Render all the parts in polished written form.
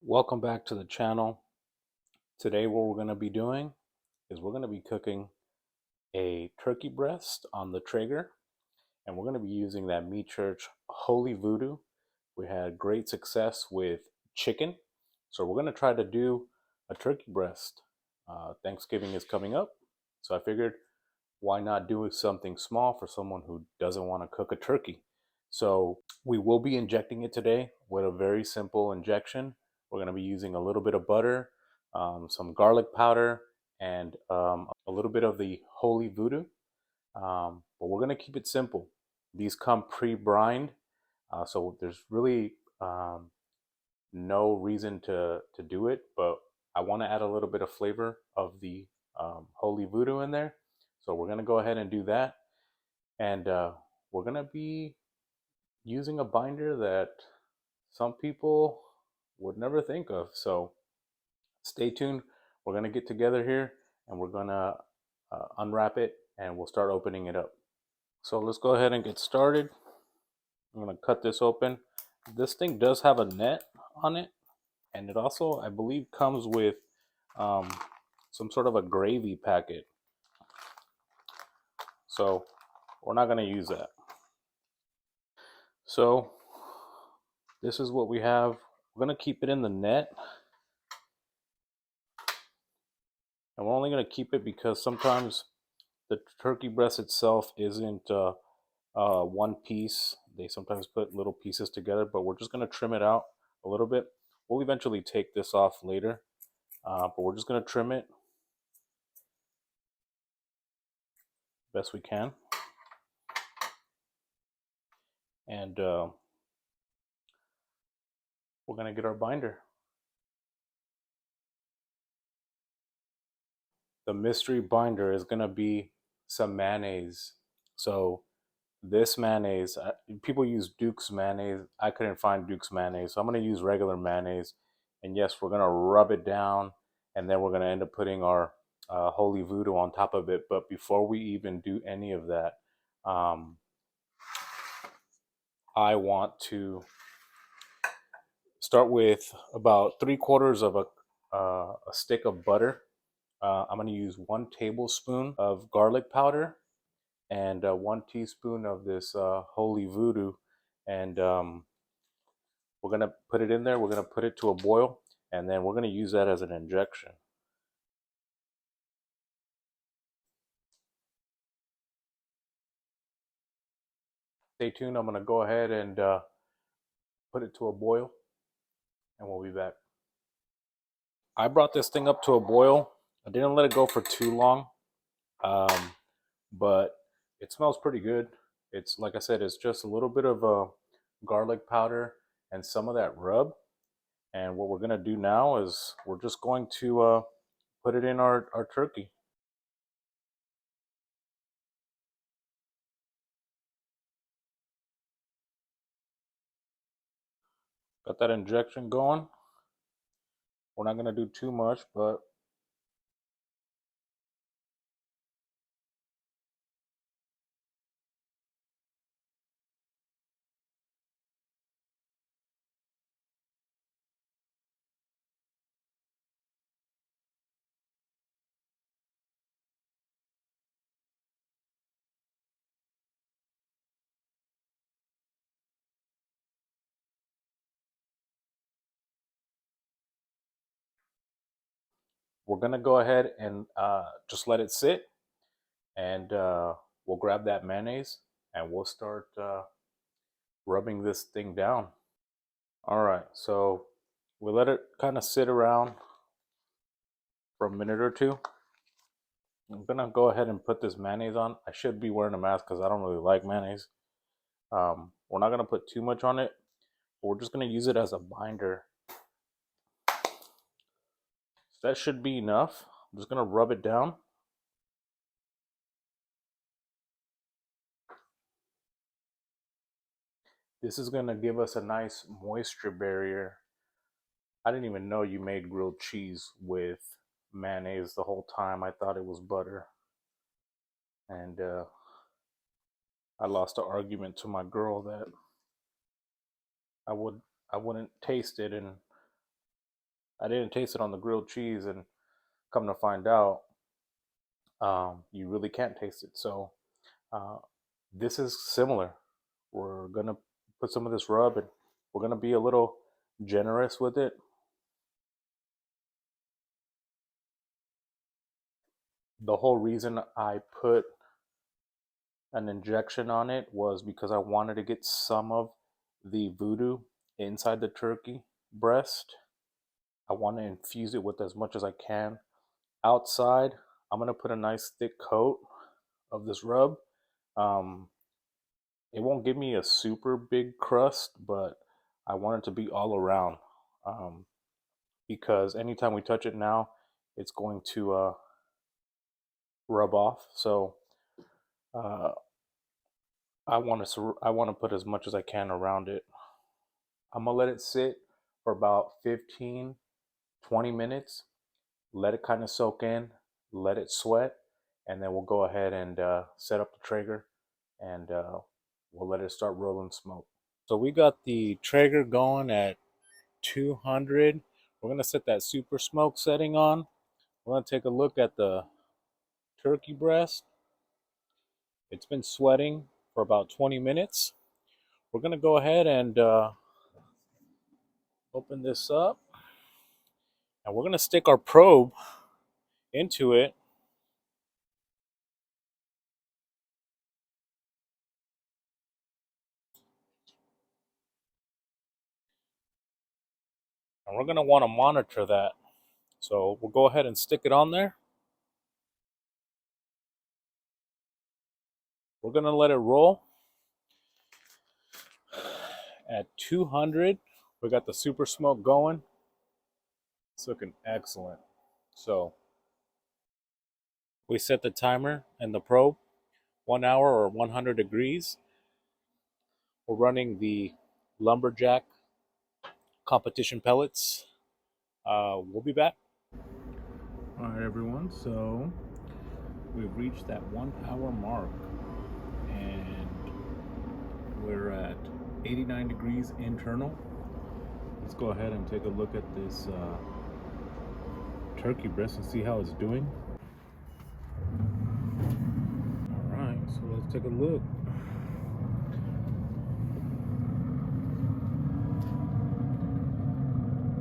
Welcome back to the channel. Today what we're going to be doing is we're going to be cooking a turkey breast on the Traeger, and we're going to be using that Meat Church Holy Voodoo. We had great success with chicken, so we're going to try to do a turkey breast. Thanksgiving is coming up, so I figured why not do something small for someone who doesn't want to cook a turkey. So we will be injecting it today with a very simple injection. We're going to be using a little bit of butter, some garlic powder, and a little bit of the holy voodoo. But we're going to keep it simple. These come pre-brined, so there's really no reason to do it, but I want to add a little bit of flavor of the holy voodoo in there. So we're going to go ahead and do that. And we're going to be using a binder that some people would never think of. So stay tuned. We're going to get together here and we're going to unwrap it and we'll start opening it up. So let's go ahead and get started. I'm going to cut this open. This thing does have a net on it, and it also, I believe, comes with um, some sort of a gravy packet. So we're not going to use that. So this is what we have. We're going to keep it in the net. And we're only going to keep it because sometimes the turkey breast itself isn't one piece. They sometimes put little pieces together, but we're just going to trim it out a little bit. We'll eventually take this off later, but we're just going to trim it best we can. And we're going to get our binder. The mystery binder is going to be some mayonnaise. So this mayonnaise, people use Duke's mayonnaise. I couldn't find Duke's mayonnaise, so I'm going to use regular mayonnaise. And yes, we're going to rub it down, and then we're going to end up putting our holy voodoo on top of it. But before we even do any of that, I want to start with about 3/4 of a stick of butter. I'm going to use 1 tablespoon of garlic powder and 1 teaspoon of this holy voodoo. And we're going to put it in there. We're going to put it to a boil, and then we're going to use that as an injection. Stay tuned. I'm going to go ahead and put it to a boil, and we'll be back. I brought this thing up to a boil. I didn't let it go for too long, um, but it smells pretty good. It's like I said, it's just a little bit of garlic powder and some of that rub. And what we're going to do now is we're just going to put it in our turkey. Got that injection going. We're not going to do too much, but we're going to go ahead and just let it sit. And we'll grab that mayonnaise and we'll start rubbing this thing down. All right, so we let it kind of sit around for a minute or two. I'm gonna go ahead and put this mayonnaise on. I should be wearing a mask because I don't really like mayonnaise. We're not gonna put too much on it. We're just gonna use it as a binder. So that should be enough. I'm just gonna rub it down. This is gonna give us a nice moisture barrier. I didn't even know you made grilled cheese with mayonnaise the whole time. I thought it was butter. And I lost an argument to my girl that I would I wouldn't taste it, and I didn't taste it on the grilled cheese, and come to find out, you really can't taste it. So uh, this is similar. We're gonna put some of this rub, and we're gonna be a little generous with it. The whole reason I put an injection on it was because I wanted to get some of the voodoo inside the turkey breast. I want to infuse it with as much as I can. Outside, I'm going to put a nice thick coat of this rub. Um, it won't give me a super big crust, but I want it to be all around, um, because anytime we touch it now, it's going to rub off. So uh, I want to put as much as I can around it. I'm gonna let it sit for about 15, 20 minutes. Let it kind of soak in, let it sweat, and then we'll go ahead and set up the Traeger, and we'll let it start rolling smoke. So we got the Traeger going at 200. We're gonna set that super smoke setting on. We're gonna take a look at the turkey breast. It's been sweating for about 20 minutes. We're gonna go ahead and open this up, and we're gonna stick our probe into it. And we're going to want to monitor that. So we'll go ahead and stick it on there. We're going to let it roll at 200. We got the super smoke going. It's looking excellent. So we set the timer and the probe 1 hour or 100 degrees. We're running the lumberjack competition pellets. We'll be back. All right, everyone. So we've reached that 1 hour mark, and we're at 89 degrees internal. Let's go ahead and take a look at this turkey breast and see how it's doing. All right, so let's take a look.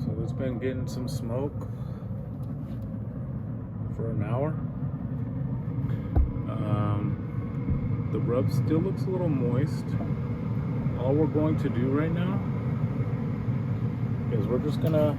So it's been getting some smoke for an hour. The rub still looks a little moist. All we're going to do right now is we're just gonna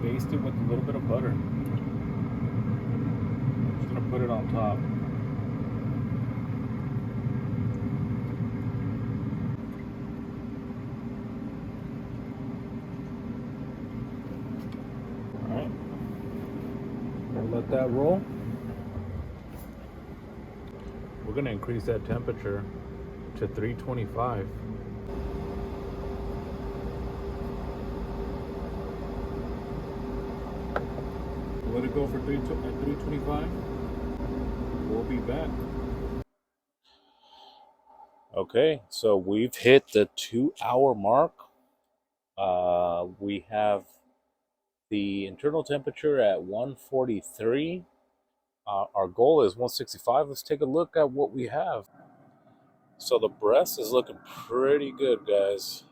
baste it with a little bit of butter. I'm just gonna put it on top. All right, we'll let that roll. We're gonna increase that temperature to 325. Let it go for 325. We'll be back. Okay, so we've hit the 2 hour mark. We have the internal temperature at 143. Our goal is 165. Let's take a look at what we have. So the breast is looking pretty good, guys.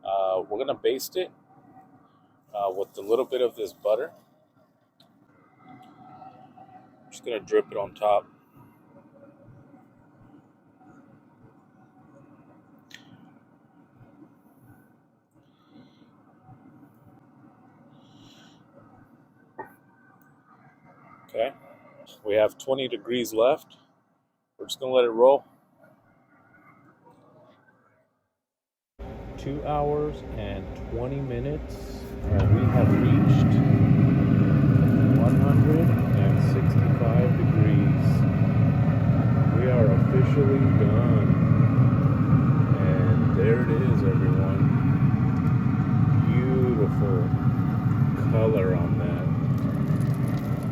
We're gonna baste it with a little bit of this butter. Just gonna drip it on top. Okay, we have 20 degrees left. We're just gonna let it roll. 2 hours and 20 minutes. We have reached 165 degrees. We are officially done. And there it is, everyone. Beautiful color on that.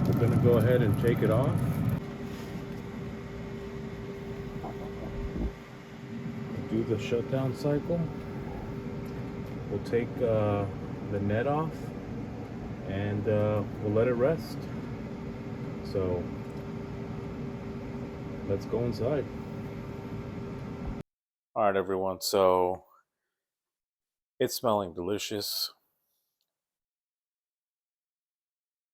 We're gonna go ahead and take it off. Do the shutdown cycle. We'll take the net off, and we'll let it rest. So let's go inside. All right, everyone. So it's smelling delicious.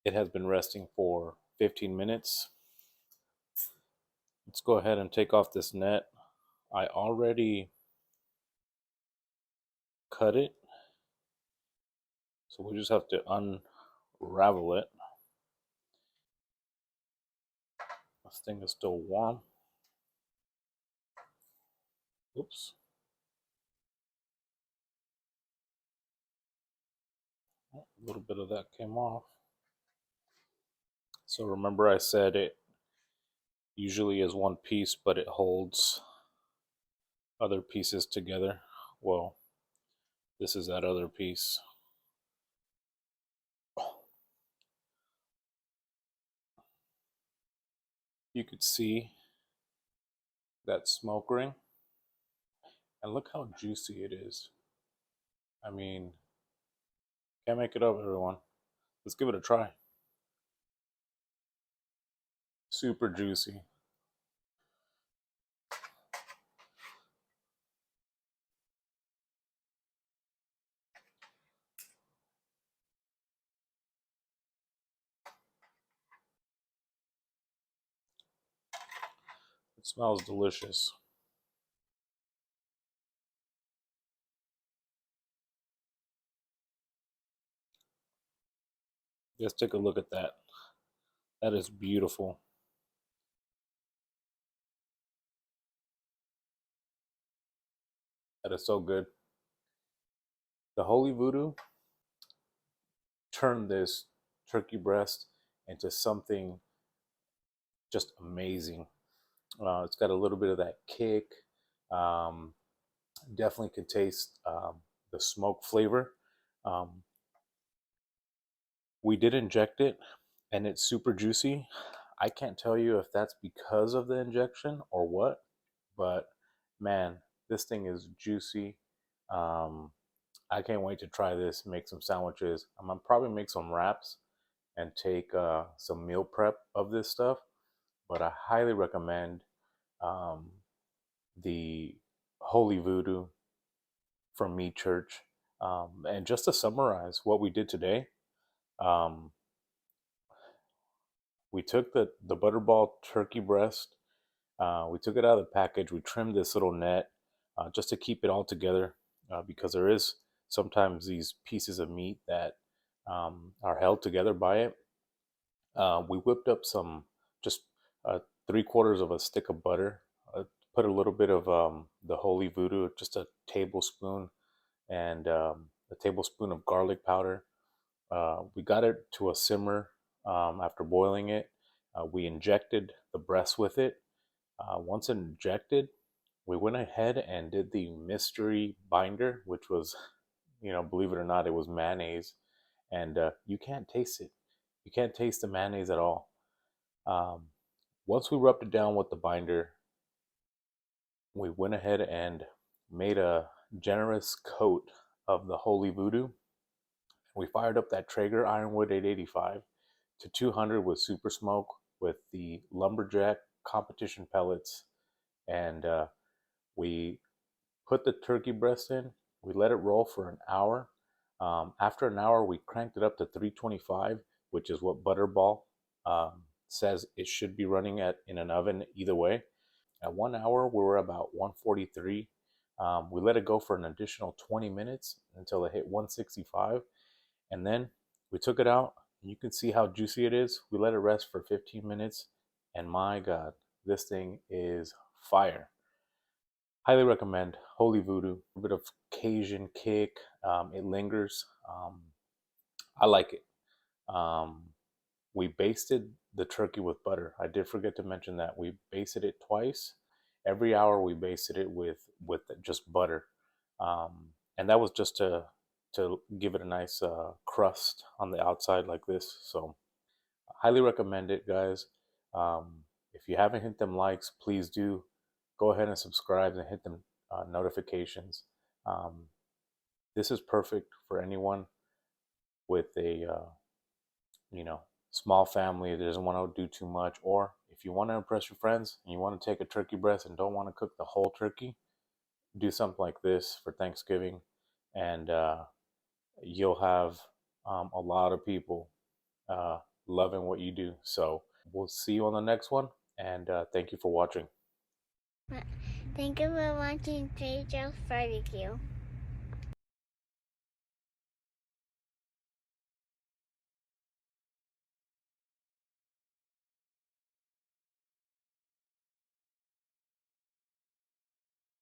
It has been resting for 15 minutes. Let's go ahead and take off this net. I already cut it, so we just have to unravel it. This thing is still warm. Oops. A little bit of that came off. So remember I said it usually is one piece, but it holds other pieces together. Well, this is that other piece. You could see that smoke ring, and look how juicy it is. I mean, can't make it up, everyone. Let's give it a try. Super juicy. It smells delicious. Just take a look at that. That is beautiful. That is so good. The Holy Voodoo turned this turkey breast into something just amazing. It's got a little bit of that kick. Um, Definitely can taste the smoke flavor. Um, we did inject it, and it's super juicy. I can't tell you if that's because of the injection or what, but man, this thing is juicy. Um, I can't wait to try this, make some sandwiches. I'm gonna probably make some wraps and take some meal prep of this stuff. But I highly recommend um, the Holy Voodoo from Me Church. And just to summarize what we did today, um, we took the butterball turkey breast, we took it out of the package, we trimmed this little net just to keep it all together because there is sometimes these pieces of meat that are held together by it. We whipped up some, just 3/4 of a stick of butter, put a little bit of the Holy Voodoo, just a tablespoon, and a tablespoon of garlic powder. We got it to a simmer after boiling it. We injected the breast with it. Once injected, we went ahead and did the mystery binder, which was, believe it or not, it was mayonnaise, and you can't taste it. You can't taste the mayonnaise at all. Um, Once we rubbed it down with the binder, we went ahead and made a generous coat of the Holy Voodoo. We fired up that Traeger Ironwood 885 to 200 with super smoke with the lumberjack competition pellets, and we put the turkey breast in. We let it roll for an hour. After an hour, we cranked it up to 325, which is what butterball says it should be running at in an oven either way. At 1 hour, we were about 143. We let it go for an additional 20 minutes until it hit 165. And then we took it out, and you can see how juicy it is. We let it rest for 15 minutes, and my God, this thing is fire. Highly recommend Holy Voodoo. A bit of Cajun kick. It lingers. I like it. Um, we basted the turkey with butter. I did forget to mention that we basted it twice. Every hour we basted it with just butter, and that was just to give it a nice crust on the outside like this. So highly recommend it, guys. If you haven't hit them likes, please do go ahead and subscribe and hit them notifications. Um, this is perfect for anyone. with a you know, small family that doesn't want to do too much, or if you want to impress your friends and you want to take a turkey breast and don't want to cook the whole turkey, do something like this for Thanksgiving, and you'll have a lot of people uh, loving what you do. So we'll see you on the next one, and thank you for watching. Thank you for watching Traeger's Barbecue.